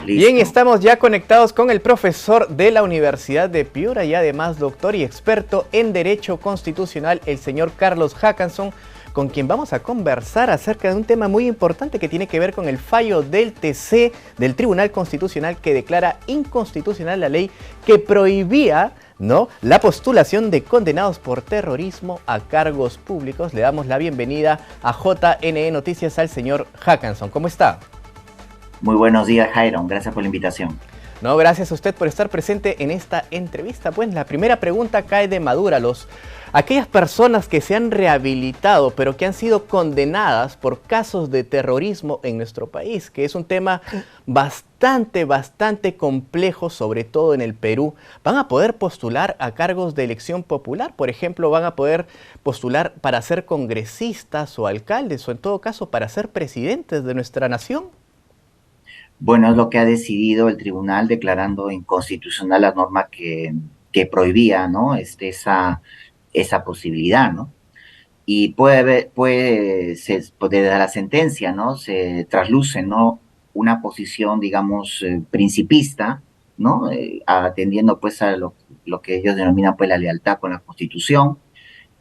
Bien, Listo. estamos ya conectados con el profesor de la Universidad de Piura y además doctor y experto en Derecho Constitucional, el señor Carlos Hackanson, con quien vamos a conversar acerca de un tema muy importante que tiene que ver con el fallo del TC, del Tribunal Constitucional, que declara inconstitucional la ley que prohibía, ¿no?, la postulación de condenados por terrorismo a cargos públicos. Le damos la bienvenida a JNE Noticias al señor Hackanson. ¿Cómo está? Muy buenos días, Jairon. Gracias por la invitación. No, gracias a usted por estar presente en esta entrevista. Pues la primera pregunta cae de madura. Aquellas personas que se han rehabilitado, pero que han sido condenadas por casos de terrorismo en nuestro país, que es un tema bastante complejo, sobre todo en el Perú, ¿van a poder postular a cargos de elección popular? Por ejemplo, ¿van a poder postular para ser congresistas o alcaldes, o en todo caso para ser presidentes de nuestra nación? Bueno, es lo que ha decidido el tribunal declarando inconstitucional la norma que prohibía, ¿no? Esa posibilidad, ¿no? Y pues desde la sentencia, ¿no? Se trasluce, ¿no? Una posición, digamos, principista, ¿no? Atendiendo, pues, a lo que ellos denominan, pues, la lealtad con la Constitución,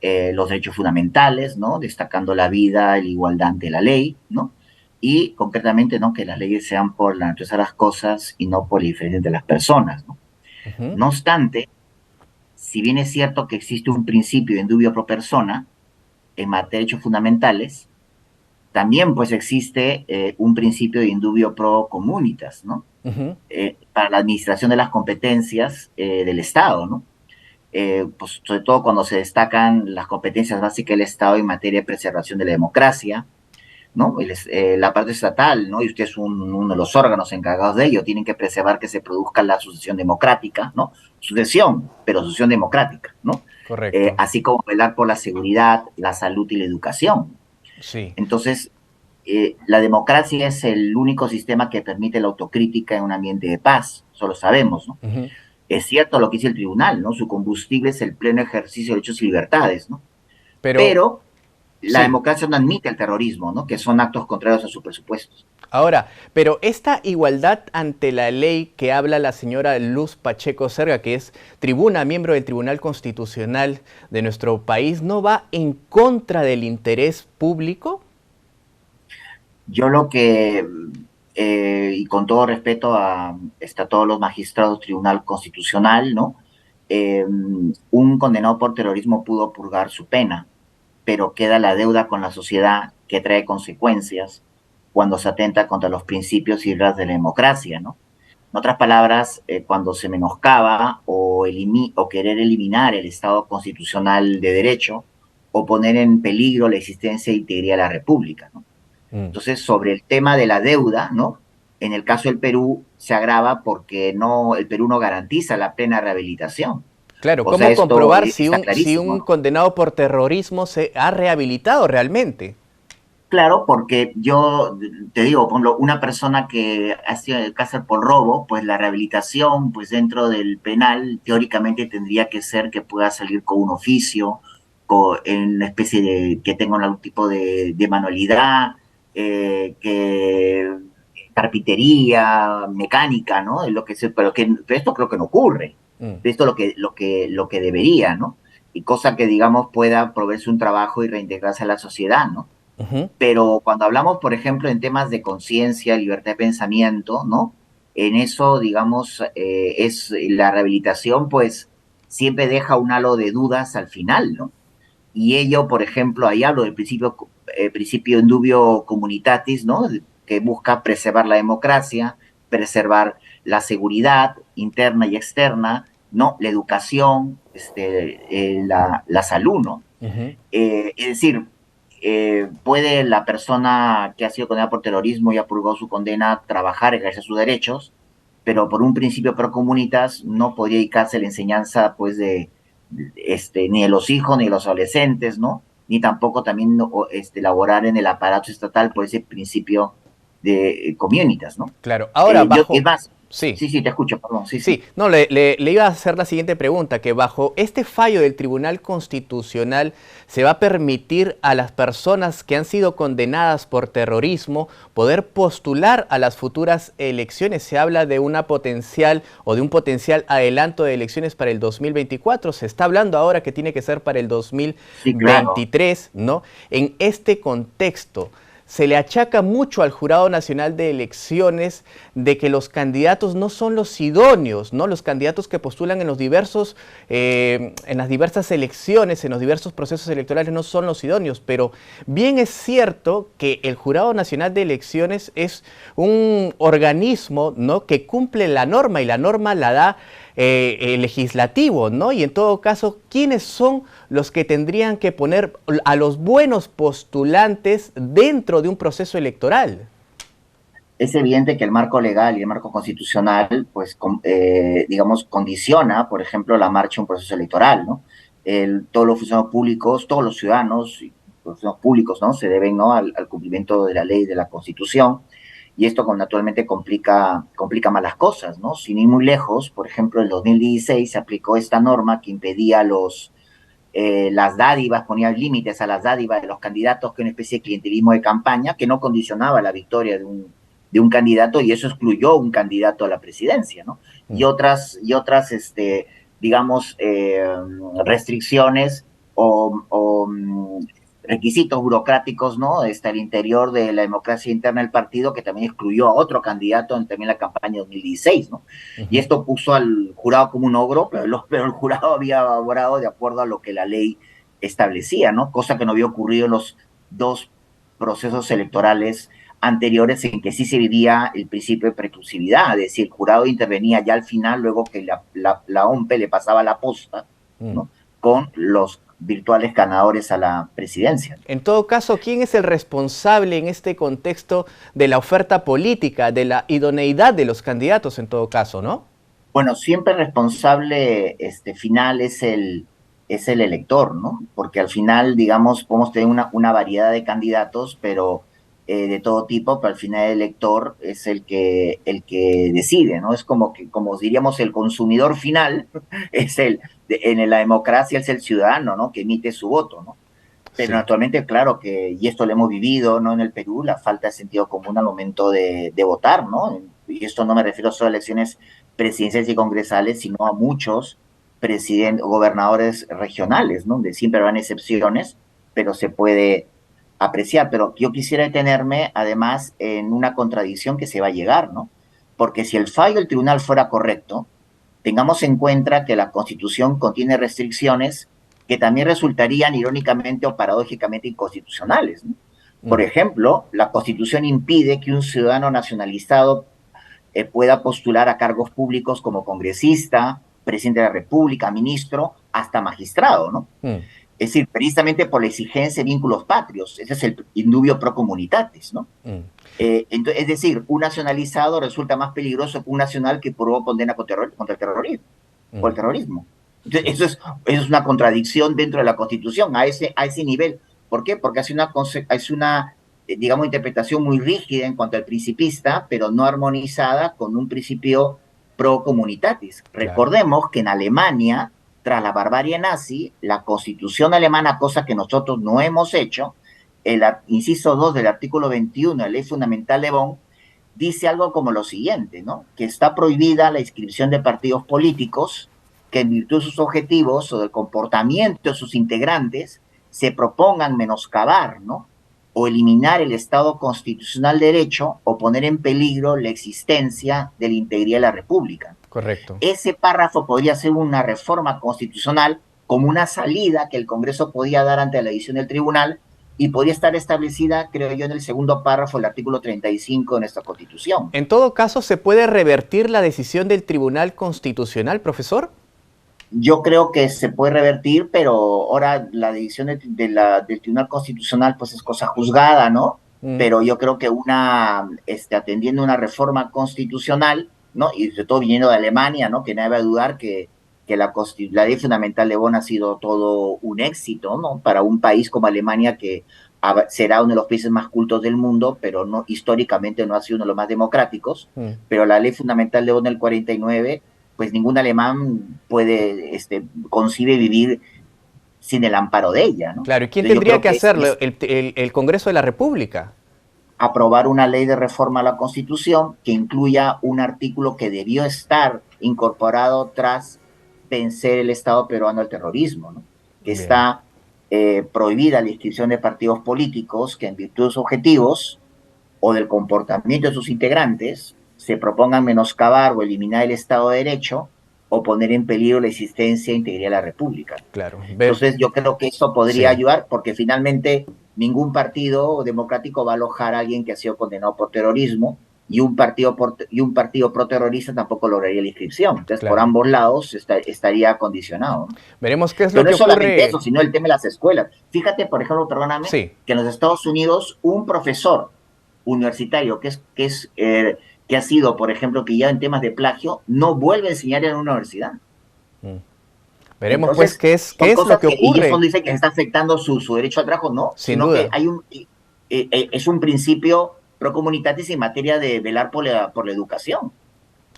los derechos fundamentales, ¿no? Destacando la vida y la igualdad ante la ley, ¿no? Y concretamente, ¿no? Que las leyes sean por la naturaleza de las cosas y no por la diferencia entre las personas, ¿no? Ujú. No obstante, si bien es cierto que existe un principio de indubio pro persona en materia de derechos fundamentales, también pues existe un principio de indubio pro communitas, ¿no? Ujú. Para la administración de las competencias del Estado, ¿no? Pues sobre todo cuando se destacan las competencias básicas del Estado en materia de preservación de la democracia, ¿no? La parte estatal, ¿no? Y usted es uno de los órganos encargados de ello, tienen que preservar que se produzca la sucesión democrática, ¿no? Sucesión, pero sucesión democrática, ¿no? Correcto. Así como velar por la seguridad, la salud y la educación. Sí. Entonces, la democracia es el único sistema que permite la autocrítica en un ambiente de paz, eso lo sabemos, ¿no? Ujú. Es cierto lo que dice el tribunal, ¿no? Su combustible es el pleno ejercicio de derechos y libertades, ¿no? Pero Pero la sí. democracia no admite el terrorismo, ¿no? Que son actos contrarios a sus presupuestos. Ahora, pero esta igualdad ante la ley que habla la señora Luz Pacheco Cerda, que es tribuna, miembro del Tribunal Constitucional de nuestro país, ¿no va en contra del interés público? Yo lo que, y con todo respeto a todos los magistrados del Tribunal Constitucional, ¿no? Un condenado por terrorismo pudo purgar su pena, pero queda la deuda con la sociedad que trae consecuencias cuando se atenta contra los principios y reglas de la democracia, ¿no? En otras palabras, cuando se menoscaba o querer eliminar el Estado constitucional de derecho o poner en peligro la existencia e integridad de la República, ¿no? Mm. Entonces, sobre el tema de la deuda, ¿no? En el caso del Perú se agrava porque el Perú no garantiza la plena rehabilitación. Claro, O sea, ¿cómo esto comprobar si está si clarísimo, un ¿no? condenado por terrorismo se ha rehabilitado realmente? Claro, porque yo te digo, por ejemplo, una persona que ha sido cárcel por robo, pues la rehabilitación, pues dentro del penal, teóricamente tendría que ser que pueda salir con un oficio, en una especie de, que tenga algún tipo de manualidad, que carpintería, mecánica, ¿no? Es lo que pero esto creo que no ocurre. Mm. Esto es lo que debería, ¿no? Y cosa que, digamos, pueda proveerse un trabajo y reintegrarse a la sociedad, ¿no? Ujú. Pero cuando hablamos, por ejemplo, en temas de conciencia, libertad de pensamiento, ¿no? En eso, digamos, es la rehabilitación, pues siempre deja un halo de dudas al final, ¿no? Y ello, por ejemplo, ahí hablo del principio indubio communitatis, ¿no? Que busca preservar la democracia, preservar la seguridad interna y externa, ¿no? La educación, la salud, ¿no? Ujú. Es decir, puede la persona que ha sido condenada por terrorismo y ha purgado su condena trabajar, ejercer sus derechos, pero por un principio pro comunitas no podría dedicarse a la enseñanza, pues, ni de los hijos ni de los adolescentes, ¿no? Ni tampoco también laborar en el aparato estatal por ese principio de comunitas, ¿no? Claro. Ahora, Es bajo, más, Sí. Sí, sí, te escucho, perdón, sí, sí. Sí, no, le iba a hacer la siguiente pregunta, que bajo este fallo del Tribunal Constitucional se va a permitir a las personas que han sido condenadas por terrorismo poder postular a las futuras elecciones. Se habla de una potencial o de un potencial adelanto de elecciones para el 2024. Se está hablando ahora que tiene que ser para el Sí, claro. 2023, ¿no? En este contexto, se le achaca mucho al Jurado Nacional de Elecciones de que los candidatos no son los idóneos, ¿no? Los candidatos que postulan en los diversos, en las diversas elecciones, en los diversos procesos electorales no son los idóneos, pero bien es cierto que el Jurado Nacional de Elecciones es un organismo, ¿no?, que cumple la norma y la norma la da el legislativo, ¿no? Y en todo caso, ¿quiénes son los que tendrían que poner a los buenos postulantes dentro de un proceso electoral? Es evidente que el marco legal y el marco constitucional, pues, digamos, condiciona, por ejemplo, la marcha de un proceso electoral, ¿no? Todos los funcionarios públicos, todos los ciudadanos y los funcionarios públicos, ¿no? Se deben, ¿no?, al cumplimiento de la ley, de la Constitución, y esto naturalmente complica más las cosas, ¿no? Sin ir muy lejos, por ejemplo, en 2016 se aplicó esta norma que impedía las dádivas, ponía límites a las dádivas de los candidatos, que es una especie de clientelismo de campaña que no condicionaba la victoria de un candidato, y eso excluyó un candidato a la presidencia, ¿no? Y otras digamos, restricciones o requisitos burocráticos, ¿no? Al interior de la democracia interna del partido, que también excluyó a otro candidato en también la campaña de 2016, ¿no? Y esto puso al jurado como un ogro, pero el jurado había elaborado de acuerdo a lo que la ley establecía, ¿no? Cosa que no había ocurrido en los dos procesos electorales anteriores, en que sí se vivía el principio de preclusividad, es decir, el jurado intervenía ya al final, luego que la OMPE le pasaba la posta, ¿no?, con los virtuales ganadores a la presidencia. En todo caso, ¿quién es el responsable en este contexto de la oferta política, de la idoneidad de los candidatos en todo caso, ¿no? Bueno, siempre el responsable final es el elector, ¿no? Porque al final, digamos, podemos tener una variedad de candidatos, pero de todo tipo, pero al final el elector es el que decide, ¿no? Es como diríamos, el consumidor final en la democracia es el ciudadano, ¿no?, que emite su voto, ¿no? Pero Sí. naturalmente, claro que, y esto lo hemos vivido, ¿no?, en el Perú, la falta de sentido común al momento de votar, ¿no? Y esto no me refiero solo a elecciones presidenciales y congresales, sino a muchos gobernadores regionales, ¿no?, donde siempre van excepciones, pero se puede apreciar. Pero yo quisiera detenerme, además, en una contradicción que se va a llegar, ¿no? Porque si el fallo del tribunal fuera correcto, tengamos en cuenta que la Constitución contiene restricciones que también resultarían irónicamente o paradójicamente inconstitucionales, ¿no? Por ejemplo, la Constitución impide que un ciudadano nacionalizado pueda postular a cargos públicos como congresista, presidente de la República, ministro, hasta magistrado, ¿no? Mm. Es decir, precisamente por la exigencia de vínculos patrios. Ese es el indubio pro comunitatis, ¿no? Mm. Es decir, un nacionalizado resulta más peligroso que un nacional que probó condena contra el terrorismo o el Mm. terrorismo. Entonces, Sí. eso es una contradicción dentro de la Constitución, a ese nivel. ¿Por qué? Porque hace una digamos, interpretación muy rígida en cuanto al principista, pero no armonizada con un principio pro comunitatis. Claro. Recordemos que en Alemania, tras la barbarie nazi, la Constitución alemana, cosa que nosotros no hemos hecho, el inciso 2 del artículo 21 de la Ley Fundamental de Bonn, dice algo como lo siguiente, ¿no? Que está prohibida la inscripción de partidos políticos que en virtud de sus objetivos o del comportamiento de sus integrantes se propongan menoscabar, ¿no?, o eliminar el Estado constitucional de derecho o poner en peligro la existencia de la integridad de la República. Correcto. Ese párrafo podría ser una reforma constitucional como una salida que el Congreso podía dar ante la decisión del tribunal, y podría estar establecida, creo yo, en el segundo párrafo del artículo 35 de nuestra Constitución. En todo caso, ¿se puede revertir la decisión del Tribunal Constitucional, profesor? Yo creo que se puede revertir, pero ahora la decisión del Tribunal Constitucional pues es cosa juzgada, ¿no? Mm. Pero yo creo que atendiendo una reforma constitucional, ¿no?, y sobre todo viniendo de Alemania, ¿no?, que nadie va a dudar que que la ley fundamental de Bonn ha sido todo un éxito, ¿no? Para un país como Alemania, que será uno de los países más cultos del mundo, pero no, históricamente no ha sido uno de los más democráticos. Pero la ley fundamental de Bonn del 49, pues ningún alemán puede, concibe vivir sin el amparo de ella, ¿no? Claro, ¿y quién tendría que hacerlo? ¿El Congreso de la República? Aprobar una ley de reforma a la Constitución que incluya un artículo que debió estar incorporado tras vencer el Estado peruano al terrorismo, ¿no? Que bien. Está prohibida la inscripción de partidos políticos que en virtud de sus objetivos o del comportamiento de sus integrantes se propongan menoscabar o eliminar el Estado de Derecho o poner en peligro la existencia e integridad de la República. Claro. Entonces yo creo que eso podría ayudar, porque finalmente ningún partido democrático va a alojar a alguien que ha sido condenado por terrorismo, y un partido pro-terrorista tampoco lograría la inscripción. Entonces, por ambos lados estaría condicionado, ¿no? Veremos qué es Pero lo que no solamente ocurre. eso, sino el tema de las escuelas. Fíjate, por ejemplo, perdóname, que en los Estados Unidos un profesor universitario que ha sido, por ejemplo, pillado en temas de plagio, no vuelve a enseñar en una universidad. Veremos. Entonces, pues qué es lo que ocurre. Y eso dice que está afectando su derecho al trabajo, no, sino que hay es un principio pro comunitatis en materia de velar por la educación.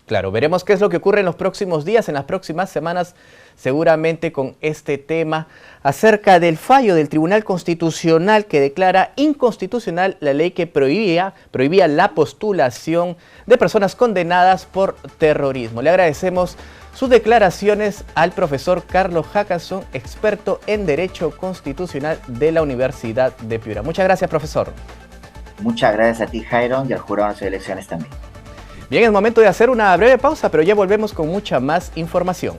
Claro, veremos qué es lo que ocurre en los próximos días, en las próximas semanas, seguramente con este tema acerca del fallo del Tribunal Constitucional que declara inconstitucional la ley que prohibía la postulación de personas condenadas por terrorismo. Le agradecemos sus declaraciones al profesor Carlos Hackanson, experto en Derecho Constitucional de la Universidad de Piura. Muchas gracias, profesor. Muchas gracias a ti, Jairon, y al jurado de las elecciones también. Bien, es momento de hacer una breve pausa, pero ya volvemos con mucha más información.